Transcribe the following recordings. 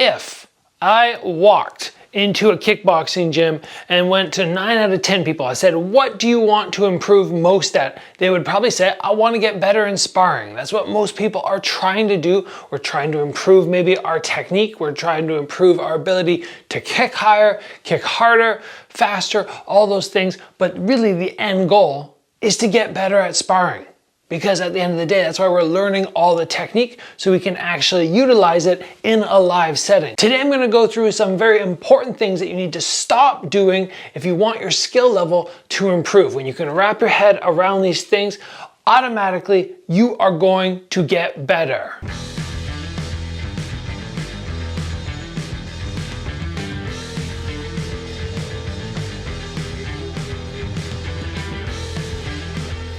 if I walked into a kickboxing gym and went to 9 out of 10 people, I said, what do you want to improve most at? They would probably say, I want to get better in sparring. That's what most people are trying to do. We're trying to improve maybe our technique. We're trying to improve our ability to kick higher, kick harder, faster, all those things. But really the end goal is to get better at sparring. Because at the end of the day, that's why we're learning all the technique so we can actually utilize it in a live setting. Today, I'm gonna go through some very important things that you need to stop doing if you want your skill level to improve. When you can wrap your head around these things, automatically you are going to get better.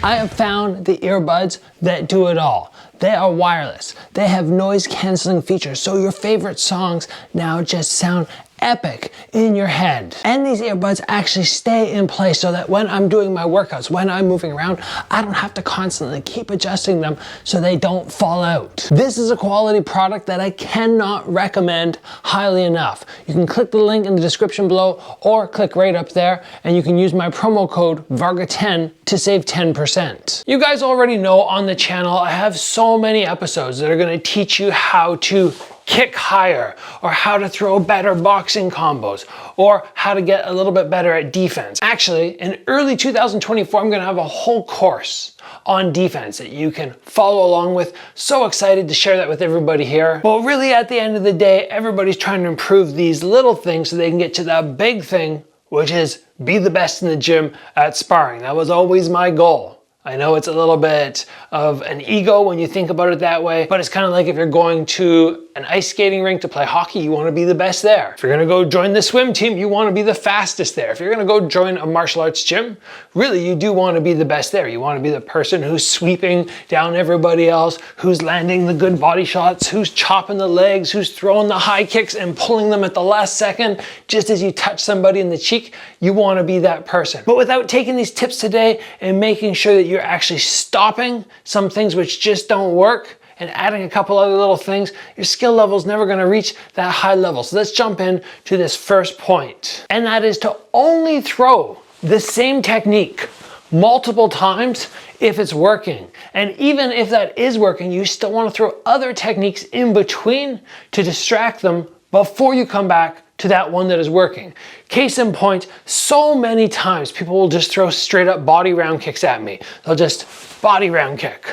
I have found the earbuds that do it all. They are wireless. They have noise canceling features, so your favorite songs now just sound epic in your head. And these earbuds actually stay in place so that when I'm doing my workouts, when I'm moving around, I don't have to constantly keep adjusting them so they don't fall out. This is a quality product that I cannot recommend highly enough. You can click the link in the description below or click right up there and you can use my promo code VARGA10 to save 10%. You guys already know on the channel, I have so many episodes that are gonna teach you how to kick higher, or how to throw better boxing combos, or how to get a little bit better at defense. Actually, in early 2024, I'm gonna have a whole course on defense that you can follow along with. So excited to share that with everybody here. But really at the end of the day, everybody's trying to improve these little things so they can get to that big thing, which is be the best in the gym at sparring. That was always my goal. I know it's a little bit of an ego when you think about it that way, but it's kind of like if you're going to an ice skating rink to play hockey, you want to be the best there. If you're going to go join the swim team, you want to be the fastest there. If you're going to go join a martial arts gym, really you do want to be the best there. You want to be the person who's sweeping down everybody else, who's landing the good body shots, who's chopping the legs, who's throwing the high kicks and pulling them at the last second. Just as you touch somebody in the cheek, you want to be that person. But without taking these tips today and making sure that you're actually stopping some things which just don't work and adding a couple other little things, your skill level is never going to reach that high level. So let's jump in to this first point. And that is to only throw the same technique multiple times if it's working. And even if that is working, you still want to throw other techniques in between to distract them before you come back to that one that is working. Case in point, so many times people will just throw straight up body round kicks at me. They'll just body round kick.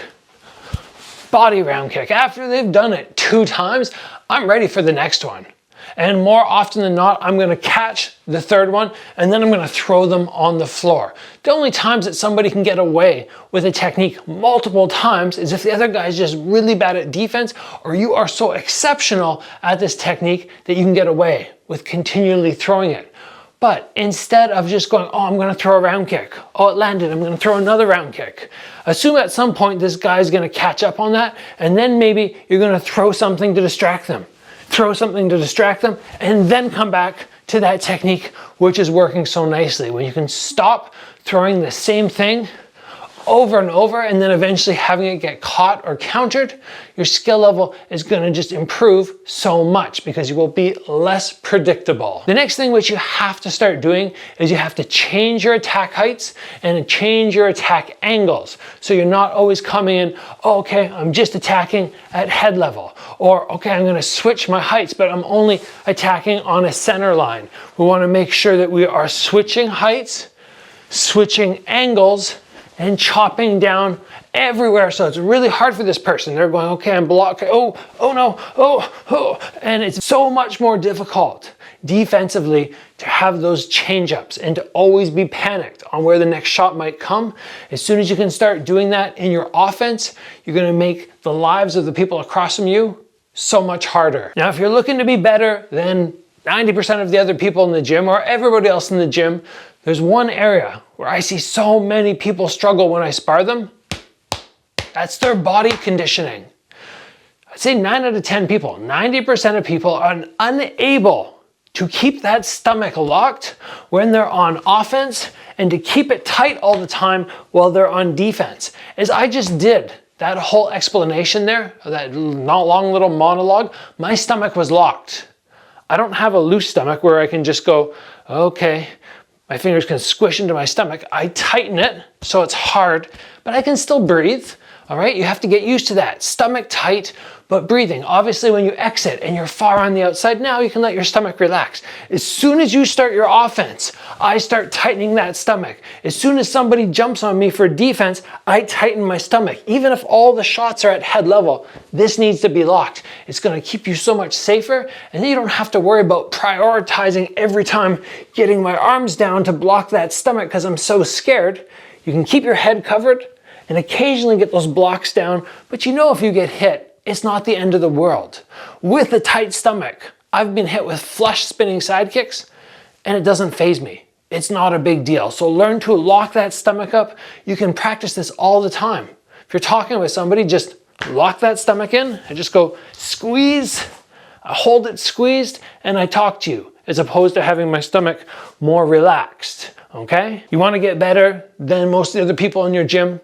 Body round kick. After they've done it 2 times, I'm ready for the next one. And more often than not, I'm gonna catch the 3rd one and then I'm gonna throw them on the floor. The only times that somebody can get away with a technique multiple times is if the other guy is just really bad at defense, or you are so exceptional at this technique that you can get away with continually throwing it. But instead of just going, oh, I'm gonna throw a round kick. Oh, it landed, I'm gonna throw another round kick. Assume at some point this guy's gonna catch up on that, and then maybe you're gonna throw something to distract them. Throw something to distract them, and then come back to that technique, which is working so nicely. When you can stop throwing the same thing over and over, and then eventually having it get caught or countered, your skill level is going to just improve so much because you will be less predictable. The next thing which you have to start doing is you have to change your attack heights and change your attack angles. So you're not always coming in, oh, okay, I'm just attacking at head level, or okay, I'm going to switch my heights, but I'm only attacking on a center line. We want to make sure that we are switching heights, switching angles, and chopping down everywhere. So it's really hard for this person. They're going, okay, I'm blocking, oh no, oh. And it's so much more difficult defensively to have those change-ups and to always be panicked on where the next shot might come. As soon as you can start doing that in your offense, you're gonna make the lives of the people across from you so much harder. Now, if you're looking to be better than 90% of the other people in the gym or everybody else in the gym, there's one area where I see so many people struggle when I spar them. That's their body conditioning. I'd say 9 out of 10 people, 90% of people are unable to keep that stomach locked when they're on offense and to keep it tight all the time while they're on defense. As I just did that whole explanation there, that long little monologue, my stomach was locked. I don't have a loose stomach where I can just go, okay, my fingers can squish into my stomach. I tighten it so it's hard, but I can still breathe. All right, you have to get used to that. Stomach tight, but breathing. Obviously, when you exit and you're far on the outside, now you can let your stomach relax. As soon as you start your offense, I start tightening that stomach. As soon as somebody jumps on me for defense, I tighten my stomach. Even if all the shots are at head level, this needs to be locked. It's gonna keep you so much safer, and then you don't have to worry about prioritizing every time getting my arms down to block that stomach because I'm so scared. You can keep your head covered and occasionally get those blocks down, but you know if you get hit, it's not the end of the world. With a tight stomach, I've been hit with flush spinning side kicks and it doesn't faze me. It's not a big deal. So learn to lock that stomach up. You can practice this all the time. If you're talking with somebody, just lock that stomach in and just go squeeze, I hold it squeezed and I talk to you, as opposed to having my stomach more relaxed, okay? You wanna get better than most of the other people in your gym?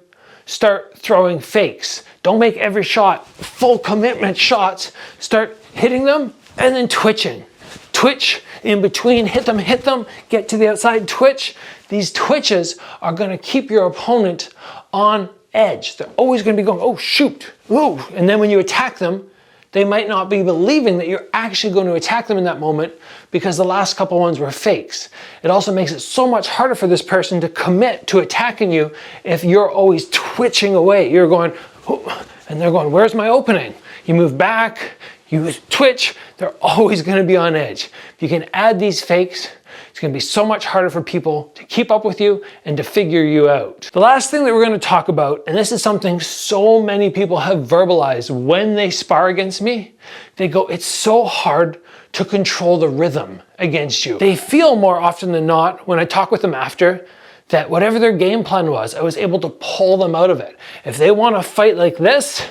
Start throwing fakes. Don't make every shot full commitment shots. Start hitting them and then twitching. Twitch in between, hit them, get to the outside, twitch. These twitches are gonna keep your opponent on edge. They're always gonna be going, oh shoot, ooh. And then when you attack them, they might not be believing that you're actually going to attack them in that moment because the last couple ones were fakes. It also makes it so much harder for this person to commit to attacking you if you're always twitching away. You're going, oh, and they're going, where's my opening? You move back, you twitch, they're always going to be on edge. If you can add these fakes, it's going to be so much harder for people to keep up with you and to figure you out. The last thing that we're going to talk about, and this is something so many people have verbalized when they spar against me, they go, it's so hard to control the rhythm against you. They feel more often than not when I talk with them after that whatever their game plan was, I was able to pull them out of it. If they want to fight like this,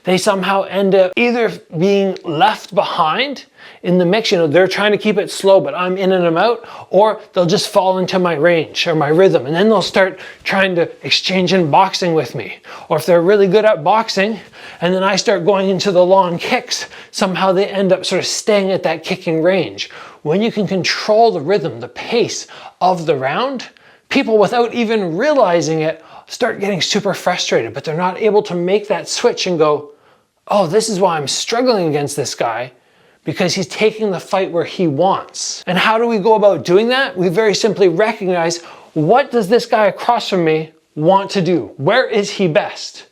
they somehow end up either being left behind in the mix, you know, they're trying to keep it slow, but I'm in and I'm out, or they'll just fall into my range or my rhythm, and then they'll start trying to exchange in boxing with me. Or if they're really good at boxing, and then I start going into the long kicks, somehow they end up sort of staying at that kicking range. When you can control the rhythm, the pace of the round, people without even realizing it start getting super frustrated, but they're not able to make that switch and go, oh, this is why I'm struggling against this guy, because he's taking the fight where he wants. And how do we go about doing that? We very simply recognize, what does this guy across from me want to do? Where is he best?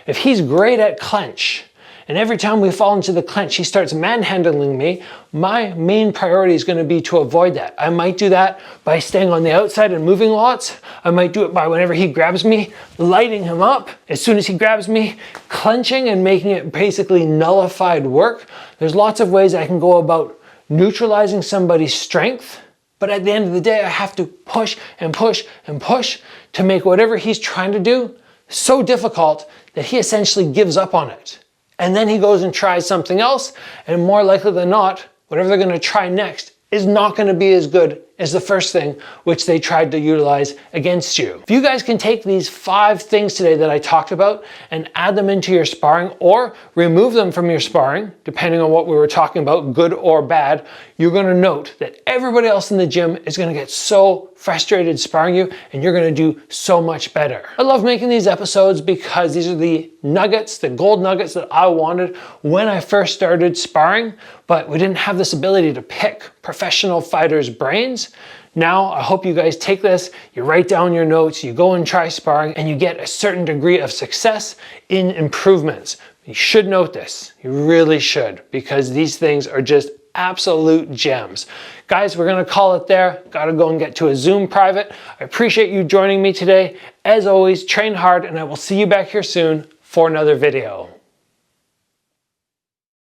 If he's great at clench, and every time we fall into the clench, he starts manhandling me, my main priority is going to be to avoid that. I might do that by staying on the outside and moving lots. I might do it by whenever he grabs me, lighting him up. As soon as he grabs me, clenching and making it basically nullified work. There's lots of ways I can go about neutralizing somebody's strength, but at the end of the day, I have to push and push and push to make whatever he's trying to do so difficult that he essentially gives up on it. And then he goes and tries something else, and more likely than not, whatever they're going to try next is not going to be as good as the first thing which they tried to utilize against you. If you guys can take these 5 things today that I talked about and add them into your sparring, or remove them from your sparring, depending on what we were talking about, good or bad, you're going to note that everybody else in the gym is going to get so frustrated sparring you, and you're going to do so much better. I love making these episodes because these are the nuggets, the gold nuggets that I wanted when I first started sparring, but we didn't have this ability to pick professional fighters' brains. Now, I hope you guys take this, you write down your notes, you go and try sparring, and you get a certain degree of success in improvements. You should note this, you really should, because these things are just absolute gems. Guys, we're gonna call it there. Gotta go and get to a Zoom private. I appreciate you joining me today. As always, train hard, and I will see you back here soon for another video.